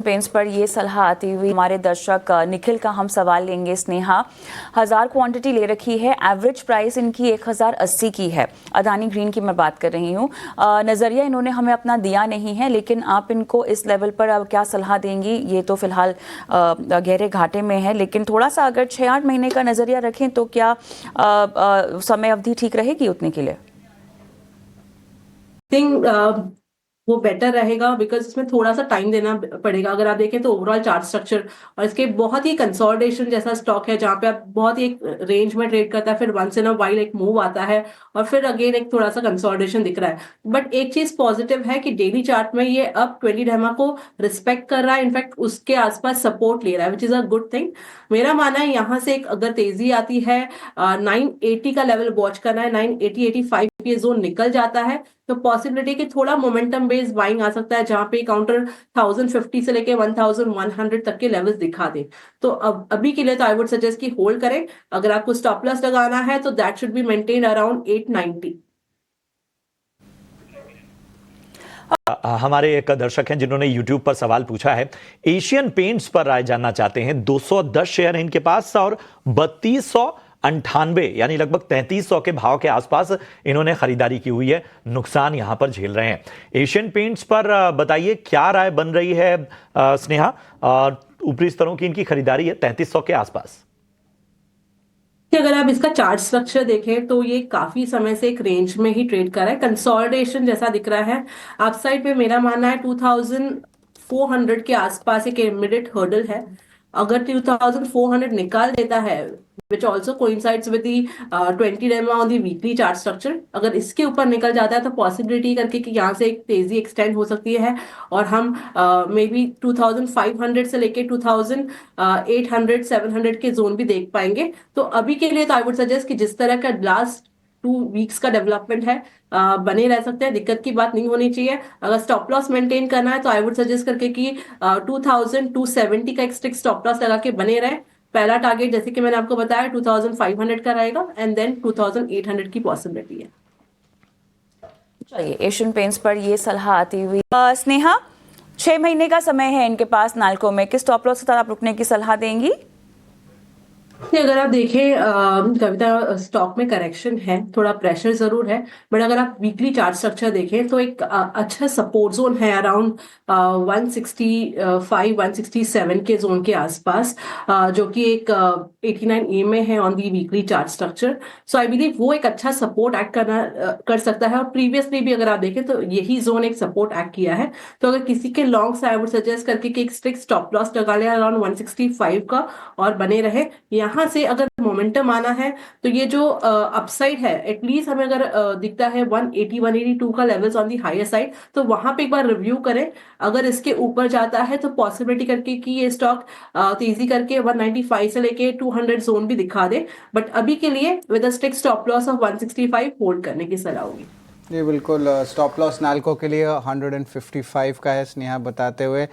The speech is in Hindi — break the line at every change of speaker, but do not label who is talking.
पेंस पर ये सलाह आती हुई हमारे दर्शक निखिल का हम सवाल लेंगे। स्नेहा 1000 क्वांटिटी ले रखी है, एवरेज प्राइस इनकी 1080 की है। अदानी ग्रीन की मैं बात कर रही हूँ। नज़रिया इन्होंने हमें अपना दिया नहीं है, लेकिन आप इनको इस लेवल पर अब क्या सलाह देंगी? ये तो फिलहाल गहरे घाटे में है, लेकिन थोड़ा सा अगर 6-8 महीने का नज़रिया रखें तो क्या समय अवधि ठीक रहेगी उतने के लिए?
वो बेटर रहेगा बिकॉज इसमें थोड़ा सा टाइम देना पड़ेगा। अगर आप देखें तो ओवरऑल चार्ट स्ट्रक्चर और इसके बहुत ही कंसोलिडेशन जैसा स्टॉक है, जहां पे आप बहुत ही एक रेंज में ट्रेड करता है, फिर वंस इन अ वाइल एक मूव आता है और फिर अगेन एक थोड़ा सा कंसोलिडेशन दिख रहा है। बट एक चीज पॉजिटिव है कि डेली चार्ट में ये अब 20 डैमा को रिस्पेक्ट कर रहा है, इनफैक्ट उसके आसपास सपोर्ट ले रहा है, which is a good thing. मेरा मानना है यहाँ से एक अगर तेजी आती है 980 का लेवल वॉच करना है। 980-85 ये जोन निकल जाता है तो पॉसिबिलिटी कि थोड़ा मोमेंटम बेस्ड बाइंग आ सकता है, जहां पे काउंटर 1050 से लेके 1100 तक के लेवल्स दिखा दे। तो अब अभी के लिए तो आई वुड सजेस्ट कि होल्ड करें। अगर आपको स्टॉप लॉस लगाना है तो that should be maintain around 890।
हमारे एक दर्शक हैं जिन्होंने YouTube पर सवाल पूछा है, एशियन पेंट्स पर राय जानना चाहते हैं। 210 शेयर हैं इनके पास और 3298 यानी लगभग 3300 के भाव के आसपास इन्होंने खरीदारी की हुई है। नुकसान यहां पर झेल रहे हैं। एशियन पेंट्स पर बताइए क्या राय बन रही है स्नेहा? ऊपरी स्तरों की इनकी खरीदारी है 3300 के आसपास।
अगर आप इसका चार्ट स्ट्रक्चर देखें तो ये काफी समय से एक रेंज में ही ट्रेड कर रहा है, कंसोलिडेशन जैसा दिख रहा है। अपसाइड पे मेरा मानना है 2400 के आसपास एक इमीडिएट हर्डल है। अगर 2400 निकाल देता है, which also coincides with the 20 डेमा on the weekly chart structure, अगर इसके ऊपर निकल जाता है तो पॉसिबिलिटी करके कि यहाँ से एक तेजी एक्सटेंड हो सकती है और हम मे बी 2500 से लेके 2800-700 के जोन भी देख पाएंगे। तो अभी के लिए तो आई वुड सजेस्ट कि जिस तरह का लास्ट 2 वीक्स का डेवलपमेंट है बने रह सकते हैं, दिक्कत की बात नहीं होनी चाहिए। अगर स्टॉप लॉस मेंटेन करना है तो आई वुड सजेस्ट करके कि 2270 का एक स्ट्रिक्ट स्टॉप लॉस लगा के बने रहे। पहला टारगेट जैसे कि मैंने आपको बताया 2500 का रहेगा एंड देन 2800 की पॉसिबिलिटी है।
चलिए, एशियन पेंट्स पर ये सलाह आती हुई स्नेहा 6 महीने का समय है इनके पास नाल्को में, किस स्टॉप लॉस के साथ आप रुकने की सलाह देंगी?
अगर आप देखें कविता, स्टॉक में करेक्शन है, थोड़ा प्रेशर जरूर है, बट अगर आप वीकली चार्ट स्ट्रक्चर देखें तो एक अच्छा सपोर्ट जोन है अराउंड 165-167 के जोन के आसपास, जो कि एक 89A में है on the weekly chart structure. So I believe वो एक अच्छा सपोर्ट एक्ट कर सकता है और प्रीवियसली भी अगर आप देखें तो यही जोन एक सपोर्ट एक्ट किया है। तो अगर किसी के लॉन्ग से आई वुड सजेस्ट करके कि एक स्ट्रिक्ट स्टॉप लॉस लगा ले अराउंड 165 का और बने रहे। यहाँ से अगर मोमेंटम आना है तो ये जो अपसाइड है एटलीस्ट हमें अगर दिखता है 180-182 का levels on the higher side, तो वहां पे एक बार रिव्यू करें। अगर इसके ऊपर जाता है तो पॉसिबिलिटी करके कि ये स्टॉक तेजी करके 195 से लेके 200 जोन भी दिखा दे। बट अभी के लिए with a strict stop loss of 165 hold करने की सलाह होगी।
जी बिल्कुल, स्टॉप लॉस नाल्को के लिए 155 का है, स्नेहा बताते हुए।